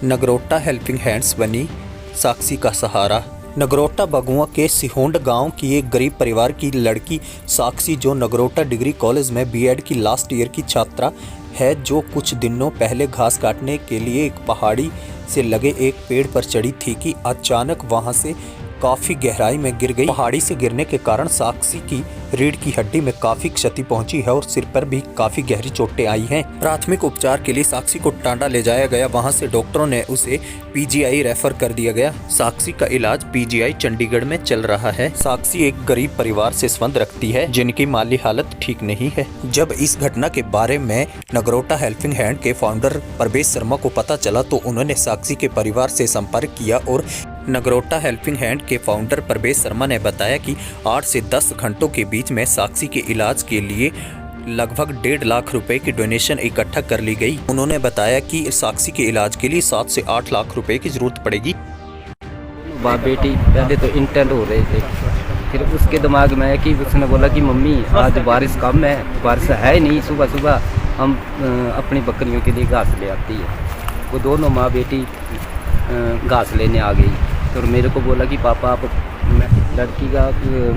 Nagrota helping hands बनी साक्षी का सहारा। नगरोटा बगुआ के सिहोंड गांव की एक गरीब परिवार की लड़की साक्षी, जो नगरोटा डिग्री कॉलेज में बीएड की लास्ट ईयर की छात्रा है, जो कुछ दिनों पहले घास काटने के लिए एक पहाड़ी से लगे एक पेड़ पर चढ़ी थी कि अचानक वहां से काफ़ी गहराई में गिर गई। पहाड़ी से गिरने के कारण साक्षी की रीढ़ की हड्डी में काफ़ी क्षति पहुंची है और सिर पर भी काफ़ी गहरी चोटें आई हैं। प्राथमिक उपचार के लिए साक्षी को टांडा ले जाया गया, वहां से डॉक्टरों ने उसे पीजीआई रेफर कर दिया गया। साक्षी का इलाज पीजीआई चंडीगढ़ में चल रहा है। साक्षी एक गरीब परिवार से संबंध रखती है, जिनकी माली हालत ठीक नहीं है। जब इस घटना के बारे में नगरोटा हेल्पिंग हैंड के फाउंडर परवेश शर्मा को पता चला तो उन्होंने साक्षी के परिवार से संपर्क किया और नगरोटा हेल्पिंग हैंड के फाउंडर परवेश शर्मा ने बताया कि 8 से 10 घंटों के बीच में साक्षी के इलाज के लिए लगभग 1.5 लाख रुपए की डोनेशन इकट्ठा कर ली गई। उन्होंने बताया कि साक्षी के इलाज के लिए 7 से 8 लाख रुपए की जरूरत पड़ेगी। बाप बेटी पहले तो इंटेंट हो रहे थे, फिर उसके दिमाग में है कि उसने बोला कि मम्मी आज बारिश कम है, बारिश है नहीं, सुबह सुबह हम अपनी बकरियों के लिए घास ले आती है। वो दोनों माँ बेटी घास लेने आ गई तो मेरे को बोला कि पापा आप लड़की का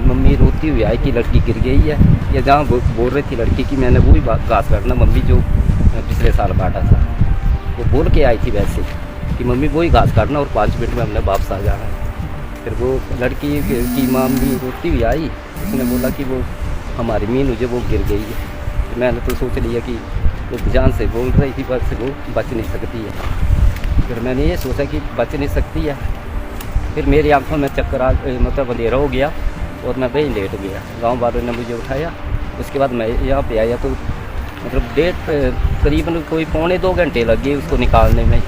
मम्मी रोती हुई आई कि लड़की गिर गई है, या जहाँ बोल रही थी लड़की की मैंने वही घास काटना मम्मी जो पिछले साल काटा था, वो बोल के आई थी वैसे कि मम्मी वही घास काटना और 5 मिनट में हमने वापस आ जाना है। फिर वो लड़की की मम्मी रोती हुई आई, उसने बोला कि वो हमारी मीनू जो वो गिर गई है। तो मैंने तो सोच लिया कि वो जान से बोल रही थी, बस वो बच नहीं सकती है। फिर मैंने ये सोचा कि बच नहीं सकती है। फिर मेरी आंखों में चक्कर मतलब अंधेरा हो गया और मैं वहीं लेट गया। गांव वालों ने मुझे उठाया, उसके बाद मैं यहाँ पे आया तो मतलब करीबन कोई 1.25 घंटे लग गए उसको निकालने में।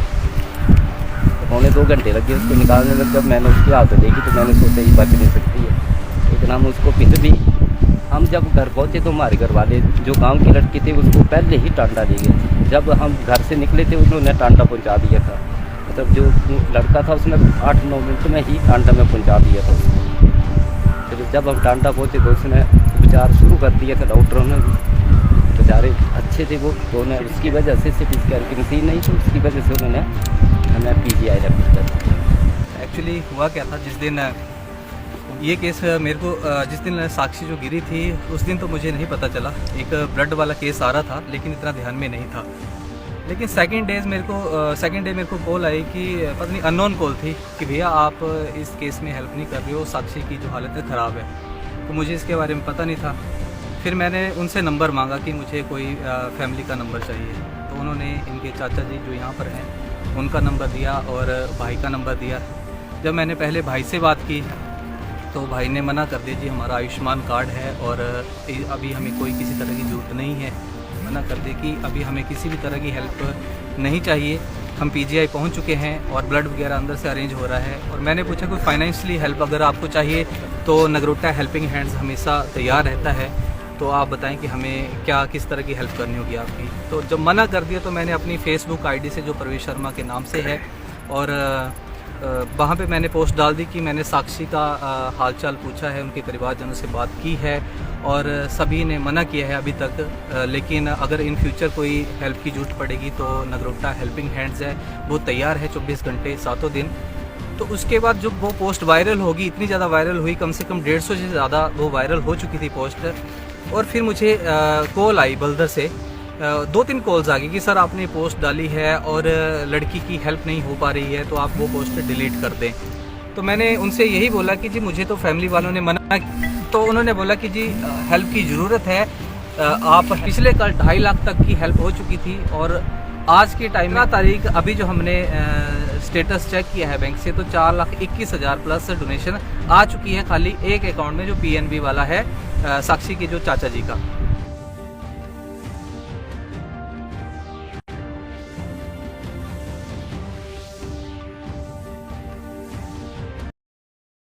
1.25 घंटे लग गए उसको निकालने में। जब मैंने उसकी हालत देखी तो मैंने सोचा ये बच नहीं सकती है, लेकिन हम उसको फिर भी हम जब घर पहुँचे तो हमारे घर वाले जो गाँव की लड़की थी उसको पहले ही टांडा ले गए। जब हम घर से निकले थे उन्होंने टांडा पहुँचा दिया था, मतलब जो लड़का था उसने 8-9 मिनट में ही टांडा में पहुँचा दिया था उसको। फिर जब हम टांडा पहुँचे तो उसने उपचार शुरू कर दिया था डॉक्टरों ने भी। बेचारे अच्छे थे वो दोनों, उसकी वजह से सिर्फ स्कैन की मशीन नहीं थी, उसकी वजह से उन्होंने हमें पीजीआई रेफर कर दिया। एक्चुअली हुआ क्या था, जिस दिन ये केस मेरे को जिस दिन साक्षी जो गिरी थी उस दिन तो मुझे नहीं पता चला। एक ब्लड वाला केस आ रहा था लेकिन इतना ध्यान में नहीं था। लेकिन सेकंड डे मेरे को कॉल आई कि पता नहीं अननोन कॉल थी कि भैया आप इस केस में हेल्प नहीं कर रहे हो, साक्षी की जो हालत है ख़राब है। तो मुझे इसके बारे में पता नहीं था। फिर मैंने उनसे नंबर मांगा कि मुझे कोई फैमिली का नंबर चाहिए। तो उन्होंने इनके चाचा जी जो यहाँ पर हैं उनका नंबर दिया और भाई का नंबर दिया। जब मैंने पहले भाई से बात की तो भाई ने मना कर दिया, जी हमारा आयुष्मान कार्ड है और अभी हमें कोई किसी तरह की ज़रूरत नहीं है। मना कर दे कि अभी हमें किसी भी तरह की हेल्प नहीं चाहिए, हम पीजीआई पहुंच चुके हैं और ब्लड वगैरह अंदर से अरेंज हो रहा है। और मैंने पूछा कोई फाइनेंशियली हेल्प अगर आपको चाहिए तो नगरोटा हेल्पिंग हैंड्स हमेशा तैयार रहता है, तो आप बताएं कि हमें क्या किस तरह की हेल्प करनी होगी आपकी। तो जब मना कर दिया तो मैंने अपनी फेसबुक आईडी से जो परवेश शर्मा के नाम से है और वहाँ पे मैंने पोस्ट डाल दी कि मैंने साक्षी का हालचाल पूछा है, उनके परिवारजनों से बात की है और सभी ने मना किया है अभी तक। लेकिन अगर इन फ्यूचर कोई हेल्प की ज़रूरत पड़ेगी तो नगरोटा हेल्पिंग हैंड्स है, वो तैयार है 24 घंटे 7 दिन। तो उसके बाद जब वो पोस्ट वायरल होगी, इतनी ज़्यादा वायरल हुई, कम से कम 150 से ज़्यादा वो वायरल हो चुकी थी पोस्ट। और फिर मुझे कॉल आई बल्दर से, 2-3 कॉल्स आ गई कि सर आपने पोस्ट डाली है और लड़की की हेल्प नहीं हो पा रही है तो आप वो पोस्ट डिलीट कर दें। तो मैंने उनसे यही बोला कि जी मुझे तो फैमिली वालों ने मना, तो उन्होंने बोला कि जी हेल्प की ज़रूरत है। आप पिछले कल 2.5 लाख तक की हेल्प हो चुकी थी और आज के टाइम में तारीख अभी जो हमने स्टेटस चेक किया है बैंक से तो 4,21,000 प्लस डोनेशन आ चुकी है खाली एक अकाउंट में जो पीएनबी वाला है साक्षी के जो चाचा जी का।